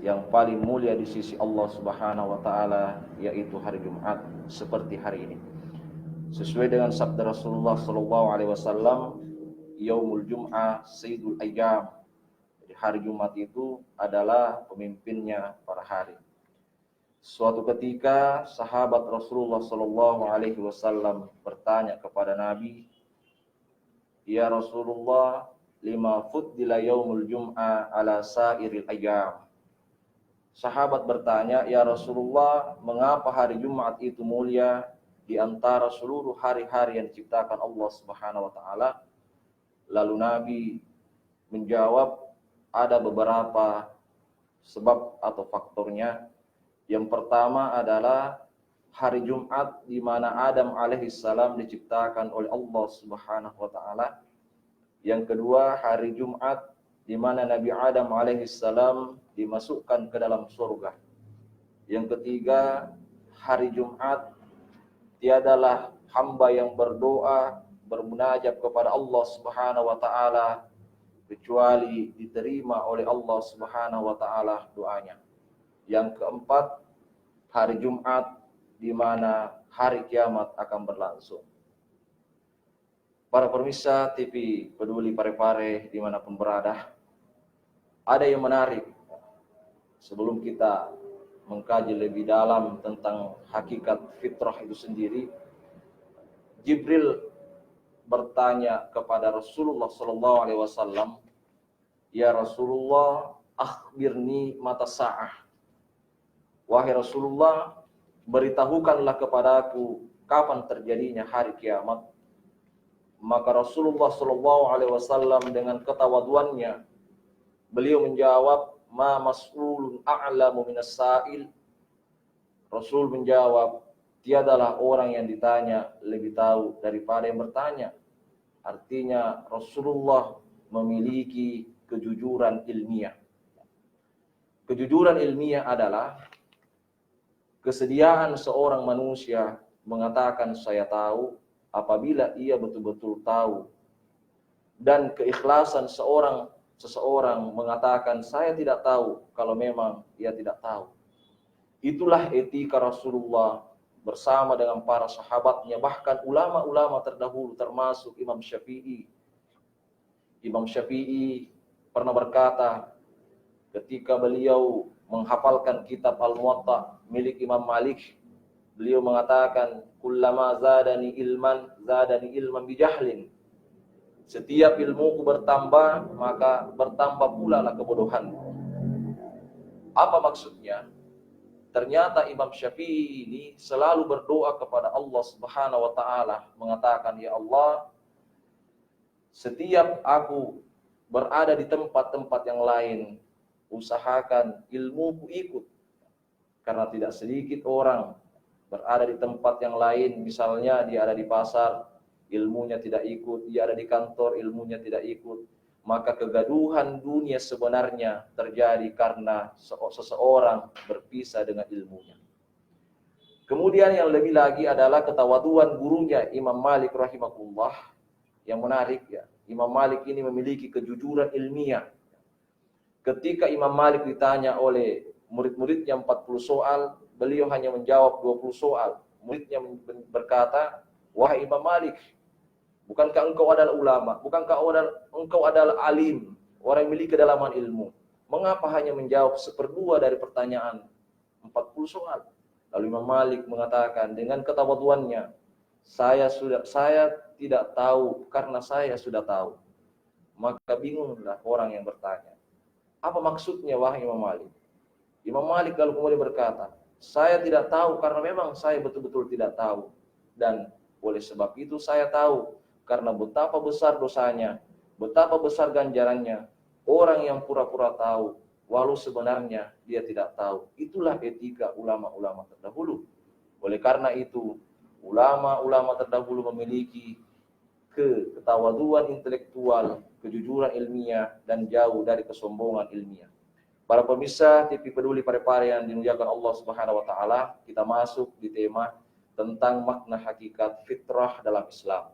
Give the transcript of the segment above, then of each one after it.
yang paling mulia di sisi Allah Subhanahu wa taala, yaitu hari Jumat seperti hari ini. Sesuai dengan sabda Rasulullah sallallahu alaihi wasallam, yaumul jum'ah sayyidul ayyam. Jadi hari Jumat itu adalah pemimpinnya para hari. Suatu ketika sahabat Rasulullah sallallahu alaihi wasallam bertanya kepada Nabi, "Ya Rasulullah, lima fuddila yaumul jum'ah ala sairil ayyam?" Sahabat bertanya, "Ya Rasulullah, mengapa hari Jumat itu mulia di antara seluruh hari-hari yang diciptakan Allah Subhanahu wa taala?" Lalu Nabi menjawab, ada beberapa sebab atau faktornya. Yang pertama adalah hari Jumat di mana Adam alaihissalam diciptakan oleh Allah Subhanahu wa taala. Yang kedua, hari Jumat di mana Nabi Adam alaihissalam dimasukkan ke dalam surga. Yang ketiga, hari Jumat tiadalah hamba yang berdoa, bermunajat kepada Allah Subhanahu wa taala kecuali diterima oleh Allah Subhanahu wa taala doanya. Yang keempat, hari Jumat di mana hari kiamat akan berlangsung. Para pemirsa TV Peduli Parepare dimanapun berada, ada yang menarik sebelum kita mengkaji lebih dalam tentang hakikat fitrah itu sendiri. Jibril bertanya kepada Rasulullah sallallahu alaihi wasallam, "Ya Rasulullah, akhbirni mata sa'ah." Wahai Rasulullah, beritahukanlah kepadaku kapan terjadinya hari kiamat. Maka Rasulullah sallallahu alaihi wasallam dengan ketawaduannya beliau menjawab, "Ma mas'ulun a'lamu minas sa'il." Rasul menjawab, tiadalah orang yang ditanya lebih tahu daripada yang bertanya. Artinya Rasulullah memiliki kejujuran ilmiah. Kejujuran ilmiah adalah kesediaan seorang manusia mengatakan saya tahu apabila ia betul-betul tahu, dan keikhlasan seseorang mengatakan saya tidak tahu kalau memang ia tidak tahu. Itulah etika Rasulullah bersama dengan para sahabatnya, bahkan ulama-ulama terdahulu termasuk Imam Syafi'i. Imam Syafi'i pernah berkata ketika beliau menghafalkan kitab Al-Muwatta milik Imam Malik, beliau mengatakan, "Kullama zadani ilman bijahlin." Setiap ilmuku bertambah, maka bertambah pula lah kebodohanku. Apa maksudnya? Ternyata Imam Syafi'i ini selalu berdoa kepada Allah Subhanahu wa taala, mengatakan, "Ya Allah, setiap aku berada di tempat-tempat yang lain, usahakan ilmuku ikut." Karena tidak sedikit orang berada di tempat yang lain, misalnya dia ada di pasar, ilmunya tidak ikut, dia ada di kantor, ilmunya tidak ikut. Maka kegaduhan dunia sebenarnya terjadi karena seseorang berpisah dengan ilmunya. Kemudian yang lebih lagi adalah ketawaduan gurunya Imam Malik rahimahullah. Yang menarik ya, Imam Malik ini memiliki kejujuran ilmiah. Ketika Imam Malik ditanya oleh murid-muridnya 40 soal, beliau hanya menjawab 20 soal. Muridnya berkata, "Wahai Imam Malik, bukankah engkau adalah ulama? Bukankah engkau adalah alim, orang yang memiliki kedalaman ilmu? Mengapa hanya menjawab 1/2 dari pertanyaan 40 soal?" Lalu Imam Malik mengatakan dengan ketawaduannya, saya tidak tahu karena saya sudah tahu." Maka bingunglah orang yang bertanya, "Apa maksudnya wahai Imam Malik?" Imam Malik lalu kemudian berkata, "Saya tidak tahu karena memang saya betul-betul tidak tahu. Dan oleh sebab itu saya tahu karena betapa besar dosanya, betapa besar ganjarannya orang yang pura-pura tahu, walau sebenarnya dia tidak tahu." Itulah etika ulama-ulama terdahulu. Oleh karena itu, ulama-ulama terdahulu memiliki ketawaduan intelektual, kejujuran ilmiah, dan jauh dari kesombongan ilmiah. Para pemirsa TV Peduli Parepare yang dimuliakan Allah Subhanahu wa taala, kita masuk di tema tentang makna hakikat fitrah dalam Islam.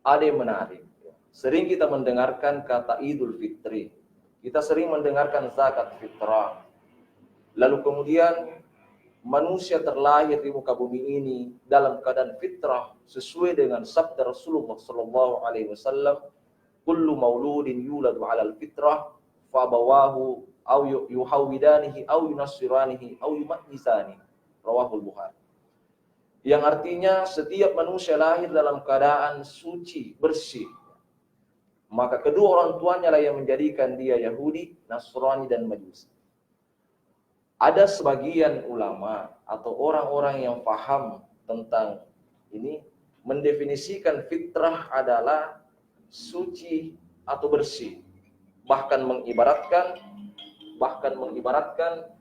Ada yang menarik. Sering kita mendengarkan kata Idul Fitri. Kita sering mendengarkan zakat fitrah. Lalu kemudian manusia terlahir di muka bumi ini dalam keadaan fitrah sesuai dengan sabda Rasulullah sallallahu alaihi wasallam, kullu mauludin yuladu 'alal fitrah fa abawahu aw yuhawidanihi aw yunassiranihi aw yumajjisani. Rawahul Bukhari. Yang artinya setiap manusia lahir dalam keadaan suci, bersih. Maka kedua orang tuanya lah yang menjadikan dia Yahudi, Nasrani dan Majusi. Ada sebagian ulama atau orang-orang yang paham tentang ini mendefinisikan fitrah adalah suci atau bersih. Bahkan mengibaratkan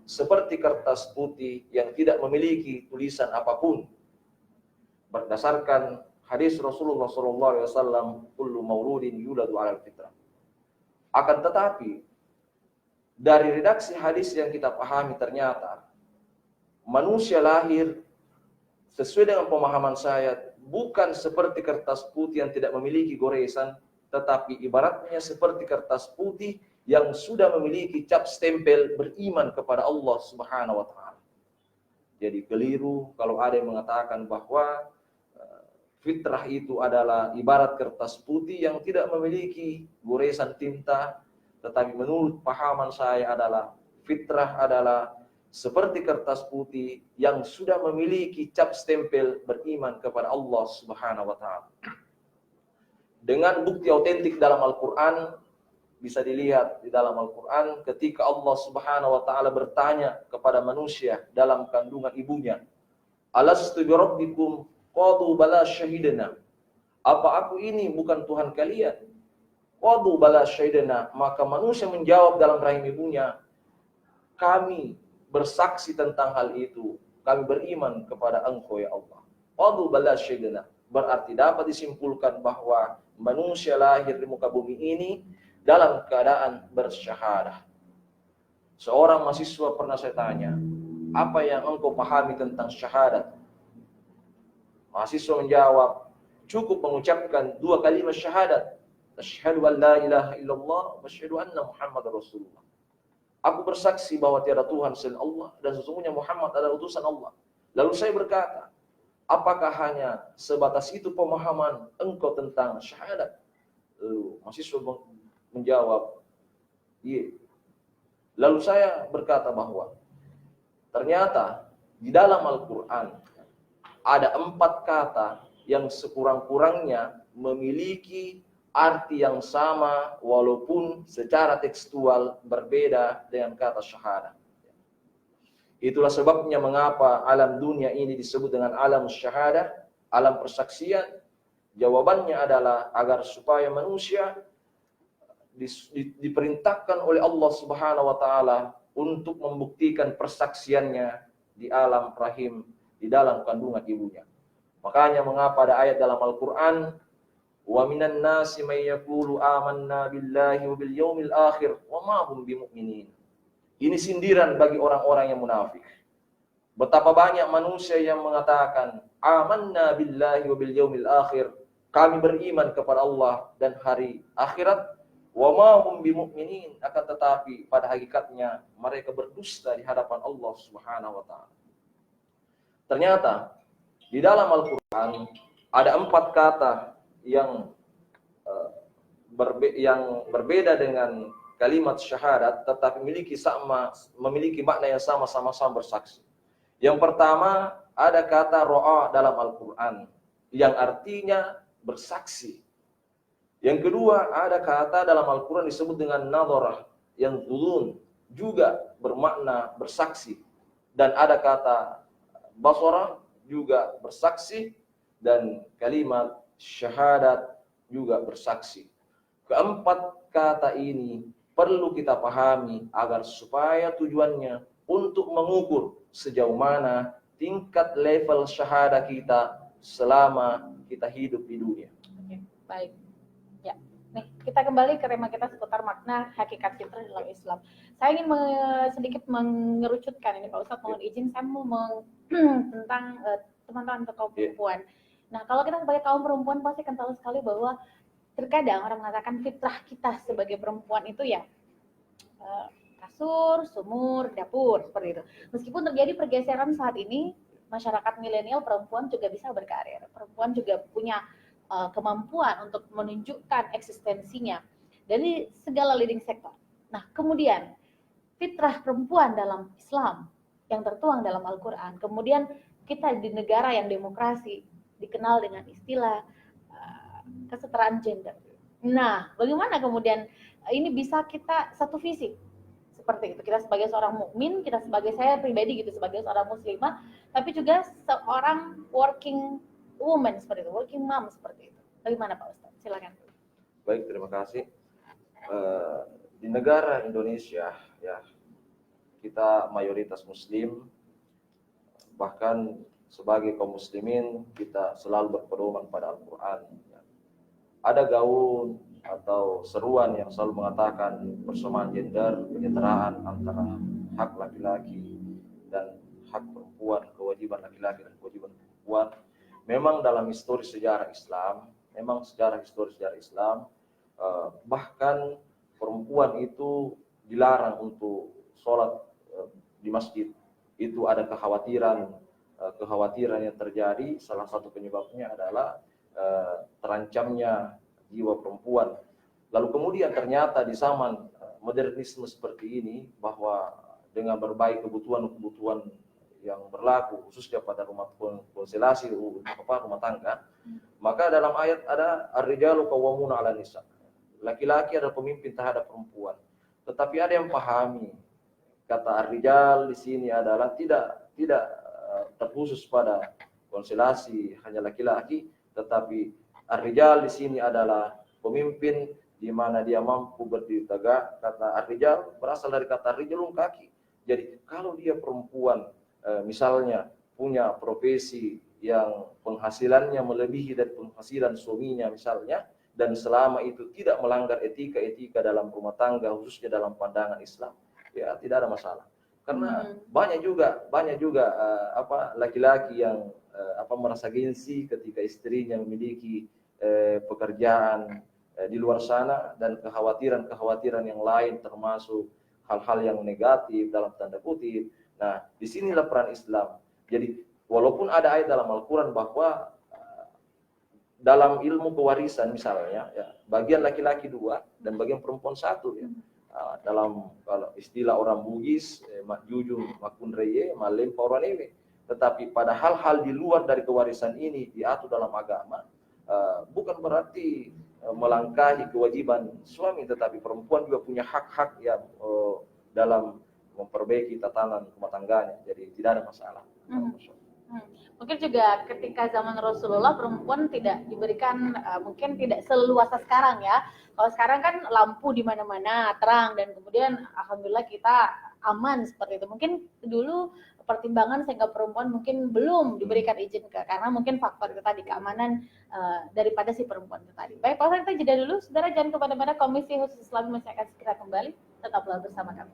seperti kertas putih yang tidak memiliki tulisan apapun. Berdasarkan hadis Rasulullah SAW, kullu mauludin yuladu 'alal fitrah. Akan tetapi dari redaksi hadis yang kita pahami ternyata manusia lahir sesuai dengan pemahaman saya bukan seperti kertas putih yang tidak memiliki goresan, tetapi ibaratnya seperti kertas putih yang sudah memiliki cap stempel beriman kepada Allah Subhanahu wa taala. Jadi keliru kalau ada yang mengatakan bahwa fitrah itu adalah ibarat kertas putih yang tidak memiliki goresan tinta, tetapi menurut pahaman saya adalah fitrah adalah seperti kertas putih yang sudah memiliki cap stempel beriman kepada Allah Subhanahu wa taala. Dengan bukti autentik dalam Al-Qur'an, bisa dilihat di dalam Al-Qur'an ketika Allah Subhanahu wa taala bertanya kepada manusia dalam kandungan ibunya, alastu bi rabbikum qalu bala syahidna. Apa aku ini bukan Tuhan kalian? Qalu bala syahidna. Maka manusia menjawab dalam rahim ibunya, kami bersaksi tentang hal itu. Kami beriman kepada Engkau ya Allah. Qalu bala syahidna. Berarti dapat disimpulkan bahwa manusia lahir di muka bumi ini dalam keadaan bersyahadah. Seorang mahasiswa pernah saya tanya, apa yang engkau pahami tentang syahadat? Mahasiswa menjawab, cukup mengucapkan 2 kalimat syahadat. Asyhadu an la ilaha illallah wa asyhadu anna Muhammadar Rasulullah. Aku bersaksi bahwa tiada Tuhan selain Allah dan sesungguhnya Muhammad adalah utusan Allah. Lalu saya berkata, apakah hanya sebatas itu pemahaman engkau tentang syahadat? Lalu mahasiswa menjawab, iya. Lalu saya berkata bahwa ternyata di dalam Al-Quran ada 4 kata yang sekurang-kurangnya memiliki arti yang sama walaupun secara tekstual berbeda dengan kata syahadat. Itulah sebabnya mengapa alam dunia ini disebut dengan alam syahadat, alam persaksian. Jawabannya adalah agar supaya manusia diperintahkan oleh Allah Subhanahu wa taala untuk membuktikan persaksiannya di alam rahim, di dalam kandungan ibunya. Makanya mengapa ada ayat dalam Al-Qur'an, wa minan nasi may yaqulu amanna billahi wa bil yaumil akhir wa ma hum bimumin. Ini sindiran bagi orang-orang yang munafik. Betapa banyak manusia yang mengatakan amanna billahi wa bil yaumil akhir, kami beriman kepada Allah dan hari akhirat, wa ma hum bimumin, akan tetapi pada hakikatnya mereka berdusta di hadapan Allah Subhanahu wa taala. Ternyata di dalam Al-Quran ada 4 kata yang berbeda dengan kalimat syahadat, tetapi memiliki makna yang sama-sama bersaksi. Yang pertama ada kata ro'a dalam Al-Quran yang artinya bersaksi. Yang kedua ada kata dalam Al-Quran disebut dengan nadharah yang zulun, juga bermakna bersaksi. Dan ada kata basara juga bersaksi, dan kalimat syahadat juga bersaksi. Keempat kata ini perlu kita pahami agar supaya tujuannya untuk mengukur sejauh mana tingkat level syahadat kita selama kita hidup di dunia. Oke, baik. Ya, nih kita kembali ke tema kita seputar makna hakikat fitrah dalam Islam. Saya ingin sedikit mengerucutkan ini Pak Ustadz, mohon izin saya mau tentang teman-teman atau kaum perempuan. Nah, kalau kita sebagai kaum perempuan pasti akan tahu sekali bahwa terkadang orang mengatakan fitrah kita sebagai perempuan itu ya kasur, sumur, dapur, seperti itu. Meskipun terjadi pergeseran saat ini, masyarakat milenial perempuan juga bisa berkarir. Perempuan juga punya kemampuan untuk menunjukkan eksistensinya dari segala leading sektor. Nah, kemudian fitrah perempuan dalam Islam yang tertuang dalam Al-Quran. Kemudian kita di negara yang demokrasi dikenal dengan istilah kesetaraan gender. Nah, bagaimana kemudian ini bisa kita satu visi seperti itu? Kita sebagai seorang mukmin, kita sebagai saya pribadi gitu sebagai seorang muslimah, tapi juga seorang working woman seperti itu, working mom seperti itu. Bagaimana Pak Ustadz? Silakan. Baik, terima kasih. Di negara Indonesia ya kita mayoritas muslim, bahkan sebagai kaum muslimin kita selalu berpedoman pada Al-Quran. Ada gaun atau seruan yang selalu mengatakan persamaan gender, penyetaraan antara hak laki-laki dan hak perempuan, kewajiban laki-laki dan kewajiban perempuan. Memang dalam histori sejarah Islam, bahkan perempuan itu dilarang untuk sholat di masjid. Itu ada kekhawatiran yang terjadi. Salah satu penyebabnya adalah terancamnya jiwa perempuan. Lalu kemudian ternyata di zaman modernisme seperti ini, bahwa dengan berbagai kebutuhan yang berlaku khususnya pada rumah konstelasi rumah tangga, maka dalam ayat ada ar-rijalu qawwamuna 'alan nisa. Laki-laki adalah pemimpin terhadap perempuan. Tetapi ada yang pahami kata ar-rijal di sini adalah tidak terkhusus pada konstelasi hanya laki-laki, tetapi ar-rijal di sini adalah pemimpin di mana dia mampu berdiri tegak. Kata ar-rijal berasal dari kata rijalun, kaki. Jadi kalau dia perempuan misalnya punya profesi yang penghasilannya melebihi dari penghasilan suaminya misalnya, dan selama itu tidak melanggar etika dalam rumah tangga khususnya dalam pandangan Islam, ya tidak ada masalah. Karena banyak juga laki-laki yang merasa gengsi ketika istrinya memiliki pekerjaan di luar sana, dan kekhawatiran yang lain termasuk hal-hal yang negatif dalam tanda kutip. Nah, disinilah peran Islam. Jadi walaupun ada ayat dalam Al-Quran bahwa dalam ilmu kewarisan misalnya, ya, bagian laki-laki 2 dan bagian perempuan 1 ya. Dalam kalau istilah orang Bugis, makjujung makun reye, malem pauraneme. Tetapi pada hal-hal di luar dari kewarisan ini diatur dalam agama, bukan berarti melangkahi kewajiban suami, tetapi perempuan juga punya hak-hak yang dalam memperbaiki tatanan rumah tangganya. Jadi tidak ada masalah. Mungkin juga ketika zaman Rasulullah perempuan tidak diberikan mungkin tidak seluasa sekarang ya. Kalau sekarang kan lampu di mana-mana terang, dan kemudian alhamdulillah kita aman seperti itu. Mungkin dulu pertimbangan sehingga perempuan mungkin belum diberikan izin karena mungkin faktor itu tadi, keamanan daripada si perempuan itu tadi. Baik, Pak, kita jeda dulu. Saudara jangan kemana-mana, Komisi Khusus Islam masih akan segera kembali. Tetaplah bersama kami.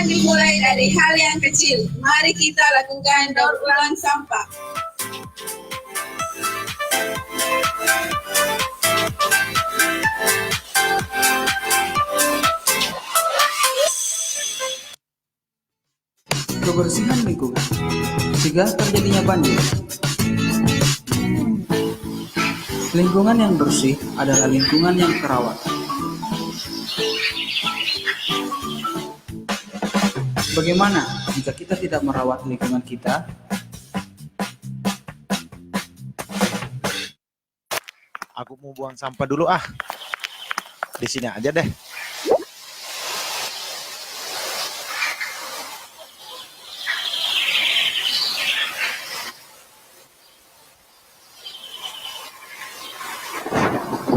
Dimulai dari hal yang kecil. Mari kita lakukan daur ulang sampah. Kebersihan lingkungan, cegah terjadinya banjir. Lingkungan yang bersih adalah lingkungan yang terawat. Bagaimana jika kita tidak merawat lingkungan kita? Aku mau buang sampah dulu di sini aja deh.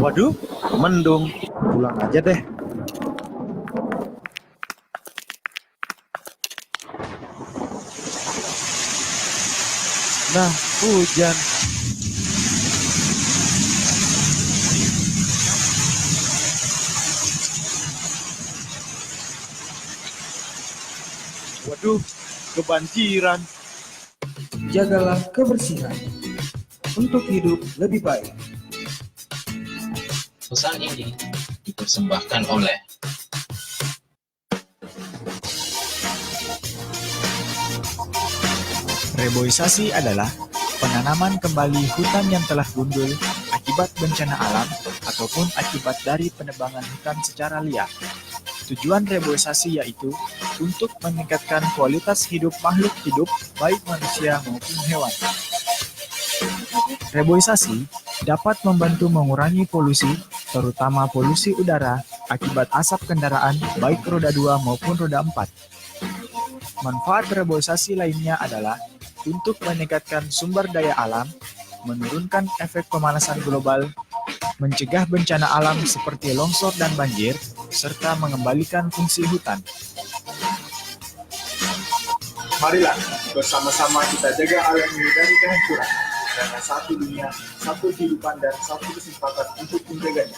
Waduh, mendung. Pulang aja deh. Nah, hujan. Waduh, kebanjiran. Jagalah kebersihan untuk hidup lebih baik. Pesan ini dipersembahkan oleh Reboisasi adalah penanaman kembali hutan yang telah gundul akibat bencana alam ataupun akibat dari penebangan hutan secara liar. Tujuan reboisasi yaitu untuk meningkatkan kualitas hidup makhluk hidup, baik manusia maupun hewan. Reboisasi dapat membantu mengurangi polusi, terutama polusi udara akibat asap kendaraan baik roda 2 maupun roda 4. Manfaat reboisasi lainnya adalah untuk meningkatkan sumber daya alam, menurunkan efek pemanasan global, mencegah bencana alam seperti longsor dan banjir, serta mengembalikan fungsi hutan. Marilah bersama-sama kita jaga alam ini dari kehancuran. Karena satu dunia, satu kehidupan, dan satu kesempatan untuk menjaganya.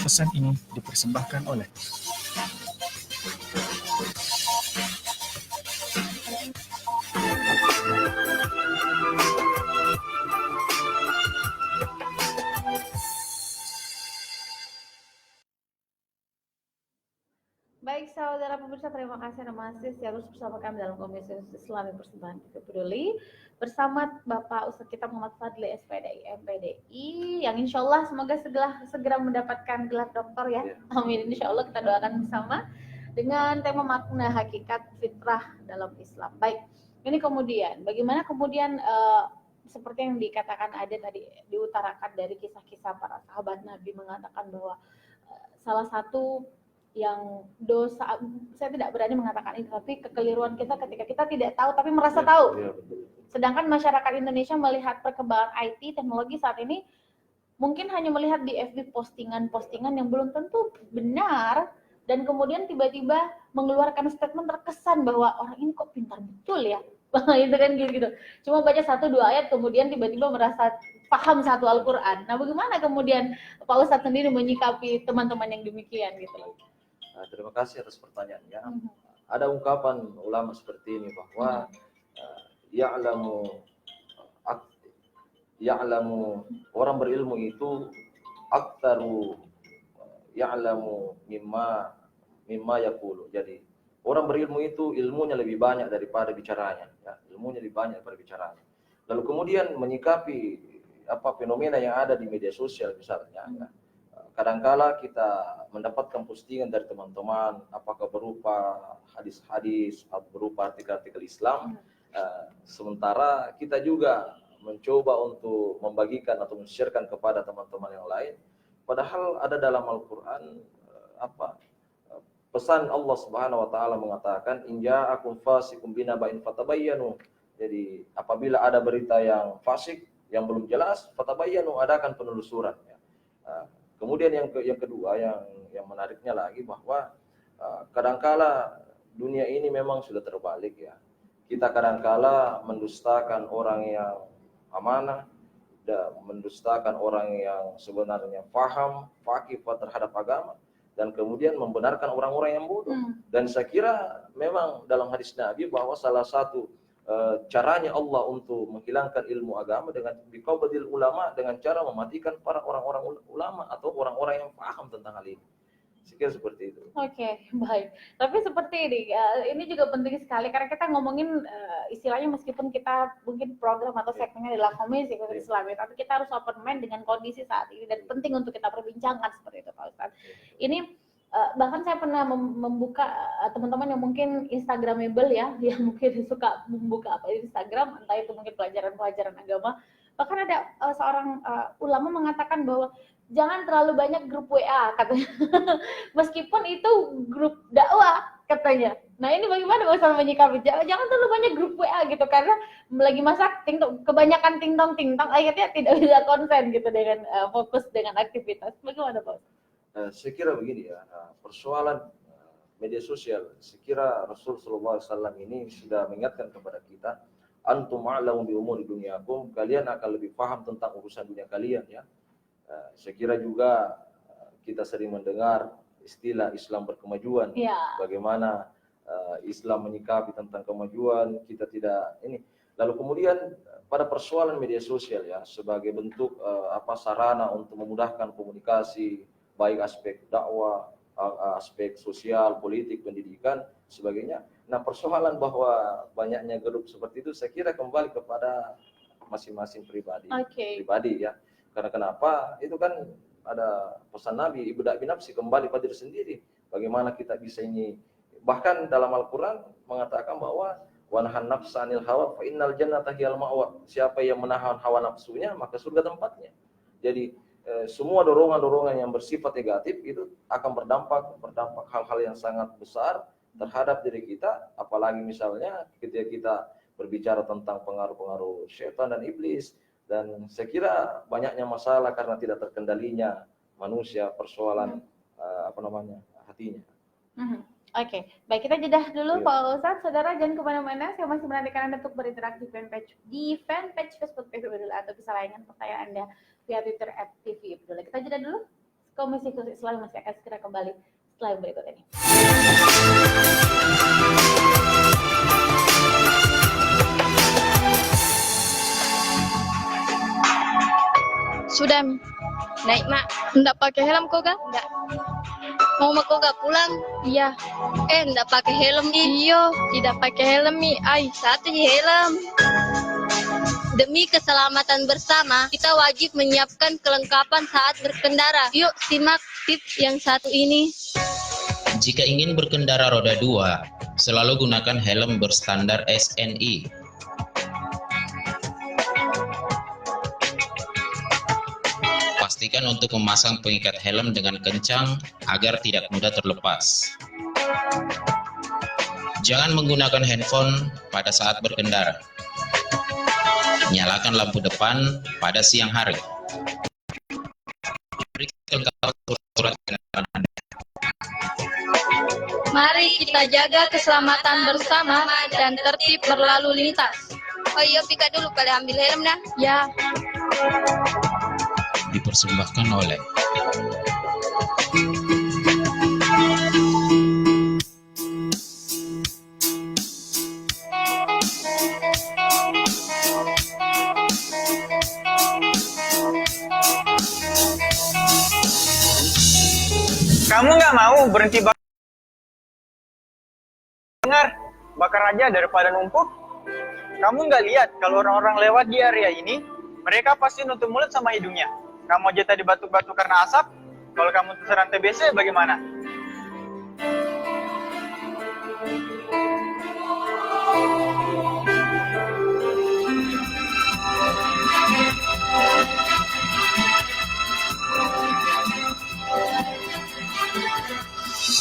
Pesan ini dipersembahkan oleh Baik saudara pemirsa, terima kasih Anda masih terus bersama kami dalam Komisi Islami Persembahan Kita Peduli bersama Bapak Ustadz kita Muhammad Fadli SPDI MPDI yang insya Allah semoga segera mendapatkan gelar doktor ya. Amin, insya Allah kita doakan bersama dengan tema makna hakikat fitrah dalam Islam. Baik, ini kemudian bagaimana kemudian seperti yang dikatakan ada tadi diutarakan dari kisah-kisah para sahabat Nabi mengatakan bahwa salah satu yang dosa, saya tidak berani mengatakan ini, tapi kekeliruan kita ketika kita tidak tahu tapi merasa tahu. Sedangkan masyarakat Indonesia melihat perkembangan IT, teknologi saat ini mungkin hanya melihat di FB postingan-postingan yang belum tentu benar, dan kemudian tiba-tiba mengeluarkan statement terkesan bahwa orang ini kok pintar betul ya. Itu kan gitu. Cuma baca 1-2 ayat kemudian tiba-tiba merasa paham satu Al-Quran. Nah, bagaimana kemudian Pak Ustadz sendiri menyikapi teman-teman yang demikian gitu loh? Terima kasih atas pertanyaannya. Ada ungkapan ulama seperti ini bahwa ya'lamu orang berilmu itu aktaru ya'lamu mimma yaqulu. Jadi orang berilmu itu ilmunya lebih banyak daripada bicaranya, ya. Ilmunya lebih banyak daripada bicaranya. Lalu kemudian menyikapi fenomena yang ada di media sosial misalnya, ya. Kadangkala kita mendapatkan postingan dari teman-teman, apakah berupa hadis-hadis atau berupa artikel-artikel Islam, sementara kita juga mencoba untuk membagikan atau men-sharekan kepada teman-teman yang lain. Padahal ada dalam Al-Quran pesan Allah Subhanahu Wa Taala mengatakan, in ja'akum fasiqun binaba'in fatabayyanu. Jadi apabila ada berita yang fasik, yang belum jelas, fatabayyanu, adakan penelusuran. Ya. Kemudian yang kedua yang menariknya lagi bahwa kadangkala dunia ini memang sudah terbalik ya. Kita kadangkala mendustakan orang yang amanah dan mendustakan orang yang sebenarnya paham, faqih terhadap agama, dan kemudian membenarkan orang-orang yang bodoh. Dan saya kira memang dalam hadis Nabi bahwa salah satu caranya Allah untuk menghilangkan ilmu agama dengan biqabdil ulama, dengan cara mematikan para orang-orang ulama atau orang-orang yang paham tentang hal ini. Sekira seperti itu. Oke, baik. Tapi seperti ini juga penting sekali karena kita ngomongin istilahnya meskipun kita mungkin program atau segmennya adalah Komisi Islami, tapi kita harus open mind dengan kondisi saat ini dan penting untuk kita perbincangkan seperti itu Pak Ustadz. Ini bahkan saya pernah membuka teman-teman yang mungkin Instagramable ya, yang mungkin suka membuka Instagram, entah itu mungkin pelajaran-pelajaran agama. Bahkan ada seorang ulama mengatakan bahwa jangan terlalu banyak grup WA katanya. Meskipun itu grup dakwah katanya. Nah ini bagaimana Pak Ustadz menyikapi? Jangan terlalu banyak grup WA gitu karena lagi masak kebanyakan ting-tong akhirnya tidak bisa konsen gitu dengan fokus dengan aktivitas. Bagaimana Pak Ustadz? Saya kira begini ya, persoalan media sosial, saya kira Rasul Sallallahu Alaihi Wasallam ini sudah mengingatkan kepada kita, antum a'lamu bi umuri dunyakum, kalian akan lebih paham tentang urusan dunia kalian ya. Saya kira juga kita sering mendengar istilah Islam berkemajuan, Ya. bagaimana Islam menyikapi tentang kemajuan, kita tidak ini. Lalu kemudian pada persoalan media sosial ya, sebagai bentuk sarana untuk memudahkan komunikasi, baik aspek dakwah, aspek sosial, politik, pendidikan, sebagainya. Nah, persoalan bahwa banyaknya grup seperti itu, saya kira kembali kepada masing-masing pribadi, pribadi ya. Karena kenapa? Itu kan ada pesan Nabi, ibda' binafsi, kembali pada diri sendiri. Bagaimana kita bisa ini? Bahkan dalam Al-Quran mengatakan bahwa wanahan nafsa anil hawa fa innal jannata hiyal ma'wa. Siapa yang menahan hawa nafsunya, maka surga tempatnya. Jadi semua dorongan-dorongan yang bersifat negatif itu akan berdampak hal-hal yang sangat besar terhadap diri kita, apalagi misalnya ketika kita berbicara tentang pengaruh-pengaruh syaitan dan iblis. Dan saya kira banyaknya masalah karena tidak terkendalinya manusia, persoalan hatinya. Oke, baik, kita jeda dulu Pak Ustadz. Saudara jangan kemana-mana, saya masih menantikan Anda untuk berinteraksi di fanpage Facebook TV Ibdul atau bisa layankan pertanyaan Anda via Twitter @TV Ibdul. Kita jeda dulu, Komisi Khusus Islam masih akan segera kembali setelah yang berikut ini. Sudah naik mak, enggak pakai helm kok gak? Enggak. Mau kok gak pulang? Iya. Enggak pakai helm iyo, tidak pakai helm mi. Ay, satu helm. Demi keselamatan bersama, kita wajib menyiapkan kelengkapan saat berkendara. Yuk simak tips yang satu ini. Jika ingin berkendara roda 2, selalu gunakan helm berstandar SNI. Pastikan untuk memasang pengikat helm dengan kencang agar tidak mudah terlepas. Jangan menggunakan handphone pada saat berkendara. Nyalakan lampu depan pada siang hari. Mari kita jaga keselamatan bersama dan tertib berlalu lintas. Oh iya, pika dulu kali ambil helm dah. Ya. Dipersembahkan oleh Kamu nggak mau berhenti bakar aja daripada numpuk? Kamu nggak lihat kalau orang-orang lewat di area ini, mereka pasti nutup mulut sama hidungnya. Kamu aja tadi batuk-batuk karena asap, kalau kamu terserang TBC bagaimana?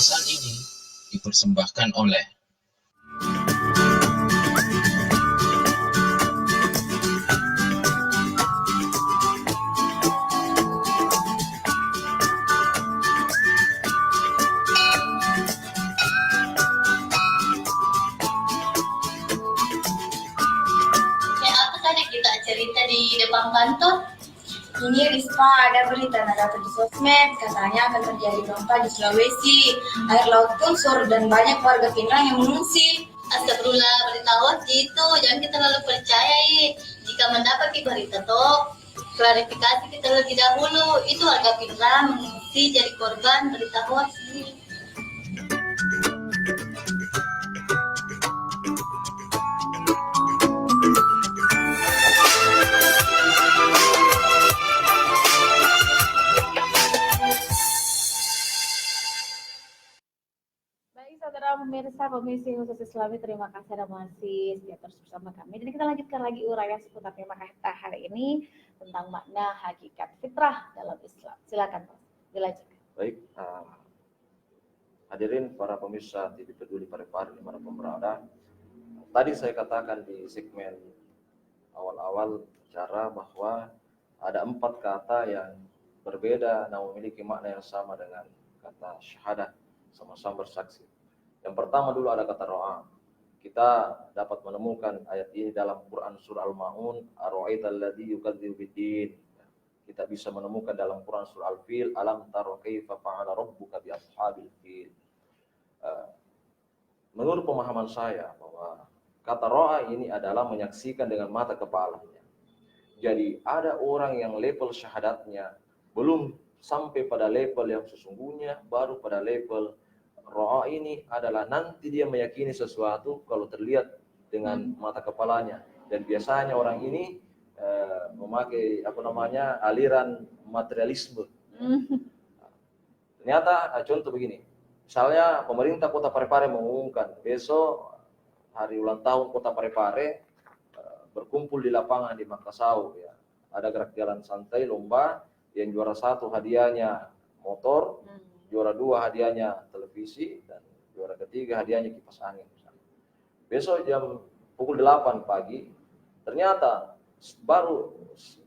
pesan ini dipersembahkan oleh cerita di depan kantor. Ini Risma ada berita dapat di sosmed, katanya akan terjadi gempa di Sulawesi. Air laut pun surut dan banyak warga Pinrang yang mengungsi. Astagfirullah, berita hoax itu jangan kita terlalu percayai. Jika mendapat berita toh, klarifikasi kita lebih dahulu. Itu warga Pinrang mengungsi jadi korban berita hoax ini. Saudara pemirsa Komisi Khusus Islami, terima kasih Anda masih setia terus bersama kami. Dan kita lanjutkan lagi uraian seputar tema kita hari ini tentang makna hakikat fitrah dalam Islam. Silakan Pak, dilanjutkan. Baik, Hadirin para pemirsa TV Peduli Parepare dimanapun berada. Tadi saya katakan di segmen awal-awal bicara bahwa ada 4 kata yang berbeda namun memiliki makna yang sama dengan kata syahadah, sama-sama bersaksi. Yang pertama dulu ada kata ro'a. Kita dapat menemukan ayat ini dalam Quran surah Al-Ma'un, ara'aital ladzi yukadzibu biddin. Kita bisa menemukan dalam Quran surah Al-Fil, alam tara kaifa fa'ala rabbuka bi ashabil fil. Menurut pemahaman saya bahwa kata ro'a ini adalah menyaksikan dengan mata kepalanya. Jadi ada orang yang level syahadatnya belum sampai pada level yang sesungguhnya, baru pada level ro'a ini adalah nanti dia meyakini sesuatu kalau terlihat dengan mata kepalanya. Dan biasanya orang ini memakai aliran materialisme. Ternyata contoh begini, misalnya pemerintah Kota Parepare mengumumkan besok hari ulang tahun Kota Parepare, berkumpul di lapangan di Makassau, ya. Ada gerak jalan santai, lomba, yang juara 1 hadiahnya motor, juara 2 hadiahnya televisi, dan juara 3 hadiahnya kipas angin. Besok jam pukul 8 pagi, ternyata baru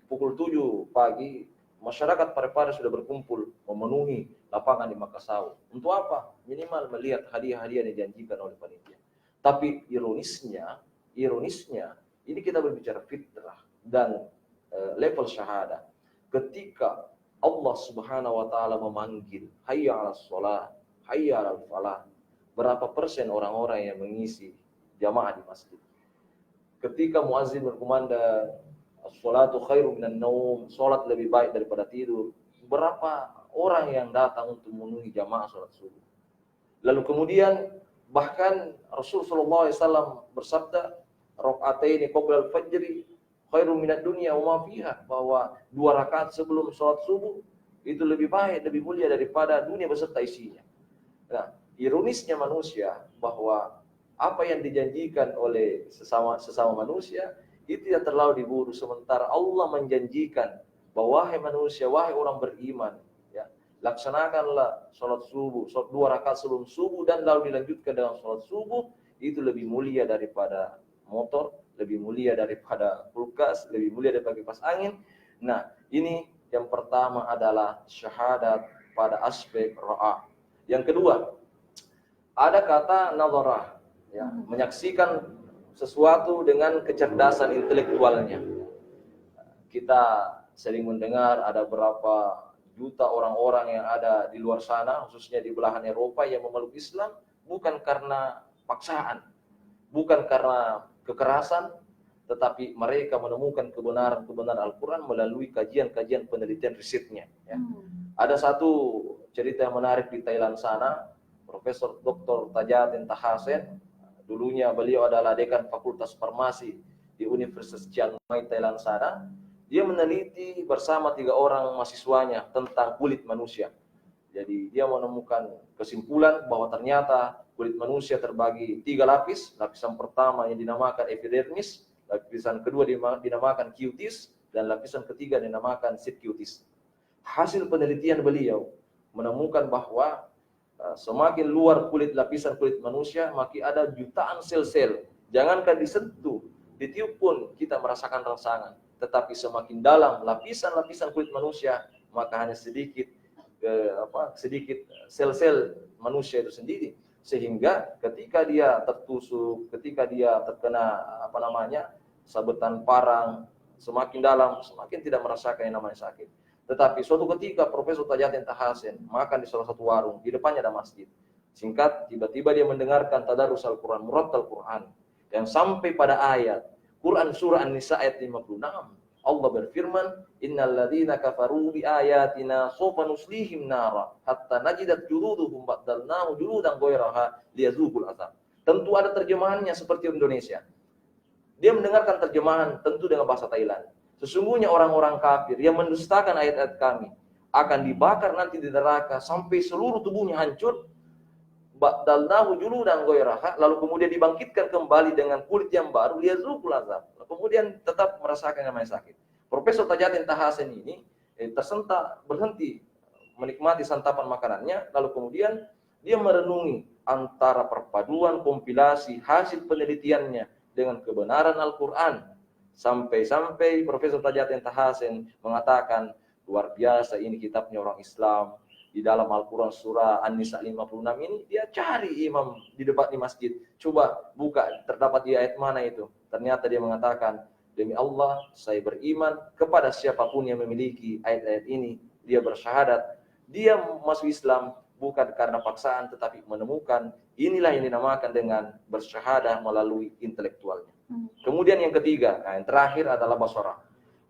pukul 7 pagi, masyarakat Parepare sudah berkumpul memenuhi lapangan di Makassau. Untuk apa? Minimal melihat hadiah-hadiah yang dijanjikan oleh panitia. Tapi ironisnya, ini kita berbicara fitrah dan level syahadah. Ketika Allah Subhanahu wa taala memanggil hayya 'alas shalah, hayya 'alal falah, berapa persen orang-orang yang mengisi jamaah di masjid? Ketika muazin berkumandang as-shalatu khairum minan naum, salat lebih baik daripada tidur, berapa orang yang datang untuk memenuhi jamaah salat subuh? Lalu kemudian bahkan Rasul sallallahu alaihi wasallam bersabda, rakaataini qabla al-fajri khairum minad dunya wa ma fiha, bahwa 2 rakaat sebelum salat subuh itu lebih baik, lebih mulia daripada dunia beserta isinya. Nah, ironisnya manusia bahwa apa yang dijanjikan oleh sesama manusia itu tidak terlalu diburu, sementara Allah menjanjikan bahwa wahai manusia, wahai orang beriman, ya, laksanakanlah salat subuh, 2 rakaat sebelum subuh, dan lalu dilanjutkan dengan salat subuh, itu lebih mulia daripada motor, lebih mulia daripada kulkas, lebih mulia daripada kipas angin. Nah, ini yang pertama adalah syahadat pada aspek ro'a. Yang kedua, ada kata nazarah, ya, menyaksikan sesuatu dengan kecerdasan intelektualnya. Kita sering mendengar ada berapa juta orang-orang yang ada di luar sana, khususnya di belahan Eropa, yang memeluk Islam bukan karena paksaan, bukan karena kekerasan, tetapi mereka menemukan kebenaran Al-Quran melalui kajian-kajian penelitian risetnya. Ya. Ada satu cerita yang menarik di Thailand sana, Profesor Dr. Tajatin Tahasen, dulunya beliau adalah dekan Fakultas Farmasi di Universitas Chiang Mai, Thailand sana. Dia meneliti bersama 3 orang mahasiswanya tentang kulit manusia. Jadi dia menemukan kesimpulan bahwa ternyata kulit manusia terbagi 3 lapis. Lapisan pertama yang dinamakan epidermis, lapisan kedua dinamakan cutis, dan lapisan ketiga dinamakan subcutis. Hasil penelitian beliau menemukan bahwa semakin luar lapisan kulit manusia, makin ada jutaan sel-sel. Jangankan disentuh, ditiup pun kita merasakan rangsangan. Tetapi semakin dalam lapisan-lapisan kulit manusia, maka hanya sedikit sel-sel manusia itu sendiri. Sehingga ketika dia tertusuk, ketika dia terkena sabetan parang, semakin dalam, semakin tidak merasakan yang namanya sakit. Tetapi suatu ketika Profesor Tajatin Tahasen makan di salah satu warung, di depannya ada masjid. Singkat, tiba-tiba dia mendengarkan tadarus Al-Quran, murattal Quran, yang sampai pada ayat Quran surah An-Nisa ayat 56. Allah berfirman, innal ladzina kafaru bi ayatina sawfa nuslihim nara hatta najidat juluduhum baddalnahu juludan ghairaha liyazuqul azab. Tentu ada terjemahannya seperti Indonesia. Dia mendengarkan terjemahan tentu dengan bahasa Thailand. Sesungguhnya orang-orang kafir yang mendustakan ayat-ayat kami akan dibakar nanti di neraka sampai seluruh tubuhnya hancur. Baddalnahu juludan ghairaha, lalu kemudian dibangkitkan kembali dengan kulit yang baru, liyazuqul azab. Kemudian tetap merasakan yang namanya sakit. Profesor Tajatin Tahasen ini berhenti menikmati santapan makanannya, lalu kemudian dia merenungi antara perpaduan kompilasi hasil penelitiannya dengan kebenaran Al-Quran. Sampai-sampai Profesor Tajatin Tahasen mengatakan, luar biasa ini kitabnya orang Islam. Di dalam Al-Quran surah An-Nisa 56 ini, dia cari imam di depan di masjid. Coba buka, terdapat di ayat mana itu. Ternyata dia mengatakan, demi Allah, saya beriman kepada siapapun yang memiliki ayat-ayat ini. Dia bersyahadat, dia masuk Islam bukan karena paksaan, tetapi menemukan inilah yang dinamakan dengan bersyahadah melalui intelektualnya. Kemudian yang ketiga, yang terakhir adalah basarah.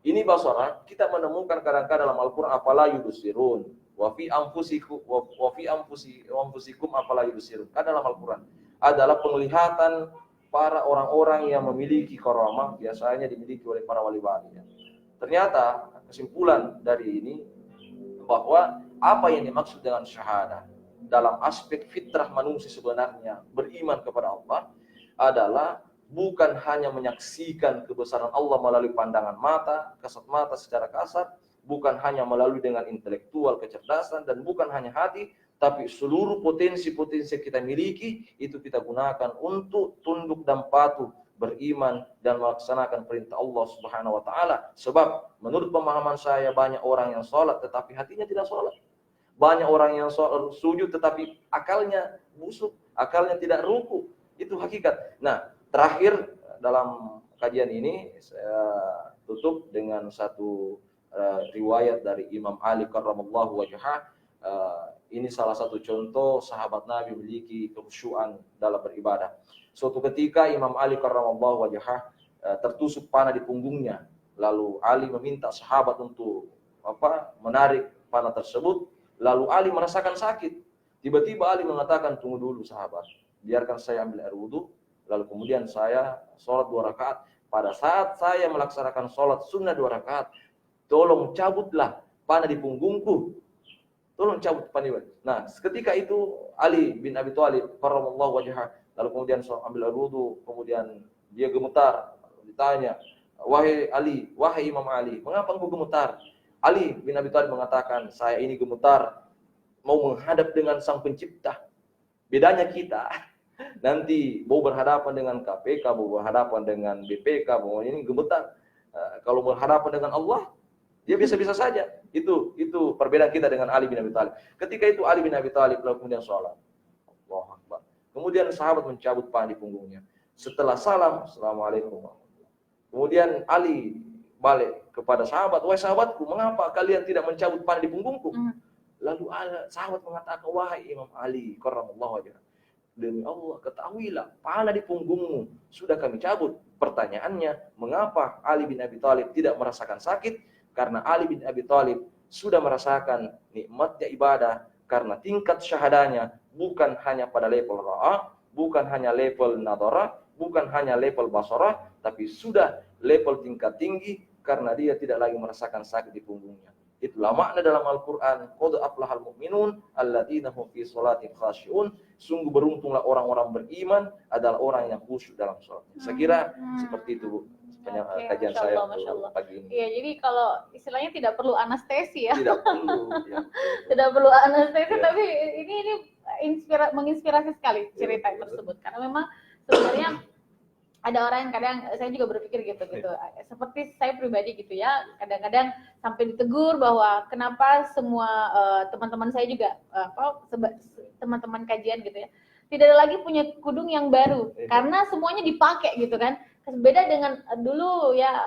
Ini basarah kita menemukan kadang-kadang dalam Al-Quran, afala yubsirun, wa fi anfusikum afala yubsirun. Dalam Al-Quran adalah penglihatan para orang-orang yang memiliki karamah, biasanya dimiliki oleh para wali-wali. Ternyata kesimpulan dari ini bahwa apa yang dimaksud dengan syahadah dalam aspek fitrah manusia sebenarnya beriman kepada Allah adalah bukan hanya menyaksikan kebesaran Allah melalui pandangan mata, kasat mata secara kasar, bukan hanya melalui dengan intelektual kecerdasan, dan bukan hanya hati, tapi seluruh potensi-potensi yang kita miliki itu kita gunakan untuk tunduk dan patuh, beriman dan melaksanakan perintah Allah Subhanahu wa taala. Sebab menurut pemahaman saya, banyak orang yang sholat tetapi hatinya tidak sholat. Banyak orang yang sujud tetapi akalnya busuk, akalnya tidak ruku. Itu hakikat. Nah, terakhir dalam kajian ini saya tutup dengan satu riwayat dari Imam Ali karramallahu wajhah. Ini salah satu contoh sahabat Nabi memiliki kekhusyuan dalam beribadah. Suatu ketika Imam Ali karramallahu wajhah tertusuk panah di punggungnya. Lalu Ali meminta sahabat untuk menarik panah tersebut. Lalu Ali merasakan sakit. Tiba-tiba Ali mengatakan, tunggu dulu sahabat, biarkan saya ambil air wudhu. Lalu kemudian saya sholat 2 rakaat. Pada saat saya melaksanakan sholat sunnah 2 rakaat, tolong cabutlah panah di punggungku. Tolong cabut panah. Nah, ketika itu Ali bin Abi Thalib karramallahu wajhah, lalu kemudian ambil air wudhu, kemudian dia gemetar. Ditanya, wahai Ali, wahai Imam Ali, mengapa engkau gemetar? Ali bin Abi Thalib mengatakan, saya ini gemetar mau menghadap dengan Sang Pencipta. Bedanya kita nanti mau berhadapan dengan KPK, mau berhadapan dengan BPK, mau ini gemetar. Kalau berhadapan dengan Allah, dia bisa-bisa saja. Itu perbedaan kita dengan Ali bin Abi Thalib. Ketika itu Ali bin Abi Thalib lalu kemudian sholat. Allahu Akbar. Kemudian sahabat mencabut panah di punggungnya. Setelah salam, Assalamualaikum. Kemudian Ali balik kepada sahabat, wahai sahabatku, mengapa kalian tidak mencabut panah di punggungku? Lalu sahabat mengatakan, wahai Imam Ali karramallahu wajhah, demi Allah, ketahuilah, panah di punggungmu sudah kami cabut. Pertanyaannya, mengapa Ali bin Abi Thalib tidak merasakan sakit? Karena Ali bin Abi Thalib sudah merasakan nikmatnya ibadah, karena tingkat syahadanya bukan hanya pada level ra'ah, bukan hanya level nadharah, bukan hanya level basarah, tapi sudah level tingkat tinggi, karena dia tidak lagi merasakan sakit di punggungnya. Itulah makna dalam Al-Quran, qad aflahal mu'minun alladzina hum fi sholatin khashi'un. Sungguh beruntunglah orang-orang beriman, adalah orang yang khusyuk dalam sholat. Saya kira seperti itu, Bu, kajian saya pagi ini. Iya, jadi kalau istilahnya tidak perlu anestesi ya. Tidak perlu. Ya. Tidak perlu anestesi, Ya. tapi ini menginspirasi sekali cerita tersebut. Karena memang sebenarnya ada orang yang kadang, saya juga berpikir gitu. Seperti saya pribadi gitu ya, kadang-kadang sampai ditegur bahwa kenapa semua teman-teman saya juga teman-teman kajian gitu ya, tidak ada lagi punya kudung yang baru karena semuanya dipakai gitu kan. Beda dengan dulu ya,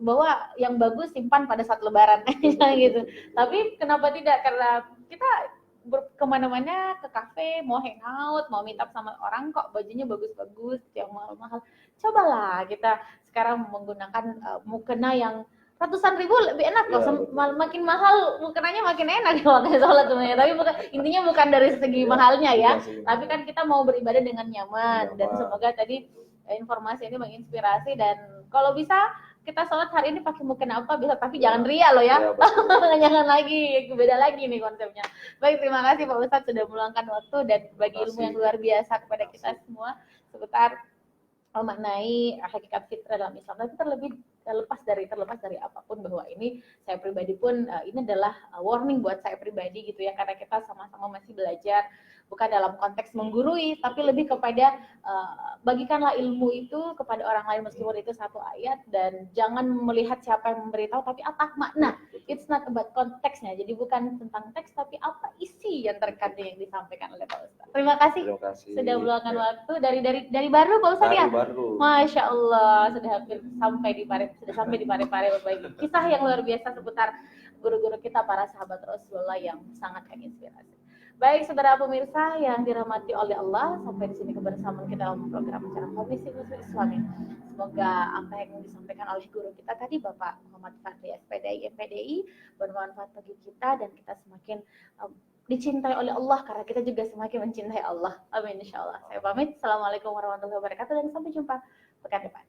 bahwa yang bagus simpan pada saat lebaran gitu. Tapi kenapa tidak? Karena kita kemana-mana, ke kafe, mau hangout, mau meet up sama orang kok bajunya bagus-bagus, yang mahal-mahal. Cobalah kita sekarang menggunakan mukena yang ratusan ribu lebih enak kok. Makin mahal mukenanya makin enak kalau kayak sholat sebenarnya. Tapi intinya bukan dari segi mahalnya ya. Tapi kan kita mau beribadah dengan nyaman. Dan semoga tadi informasi ini menginspirasi, dan kalau bisa kita sholat hari ini pakai mukena apa bisa, tapi jangan ria loh ya. Jangan lagi, beda lagi nih konsepnya. Baik, terima kasih Pak Ustadz sudah meluangkan waktu dan bagi ilmu yang luar biasa kepada kita semua seputar memaknai hakikat fitrah dalam Islam. Tapi terlepas dari apapun, bahwa ini saya pribadi pun ini adalah warning buat saya pribadi gitu ya, karena kita sama-sama masih belajar bukan dalam konteks menggurui, tapi lebih kepada bagikanlah ilmu itu kepada orang lain meskipun itu satu ayat, dan jangan melihat siapa yang memberitahu tapi apa makna. It's not about konteksnya, jadi bukan tentang teks tapi apa isi yang terkandung yang disampaikan oleh Pak Ustadz. Terima kasih, sudah meluangkan waktu dari baru Pak Ustadz ya. Baru. Masya Allah, sudah hampir sampai di Parepare berbagi kisah yang luar biasa seputar guru-guru kita, para sahabat Rasulullah yang sangat menginspirasi. Baik saudara pemirsa yang dirahmati oleh Allah, sampai di sini kebersamaan kita dalam program acara Komisi Khusus Islami. Semoga apa yang disampaikan oleh guru kita tadi, Bapak Muhammad Fahri SPDI MPDI, bermanfaat bagi kita dan kita semakin dicintai oleh Allah karena kita juga semakin mencintai Allah. Amin insyaallah. Saya pamit. Assalamualaikum warahmatullahi wabarakatuh dan sampai jumpa pekan depan.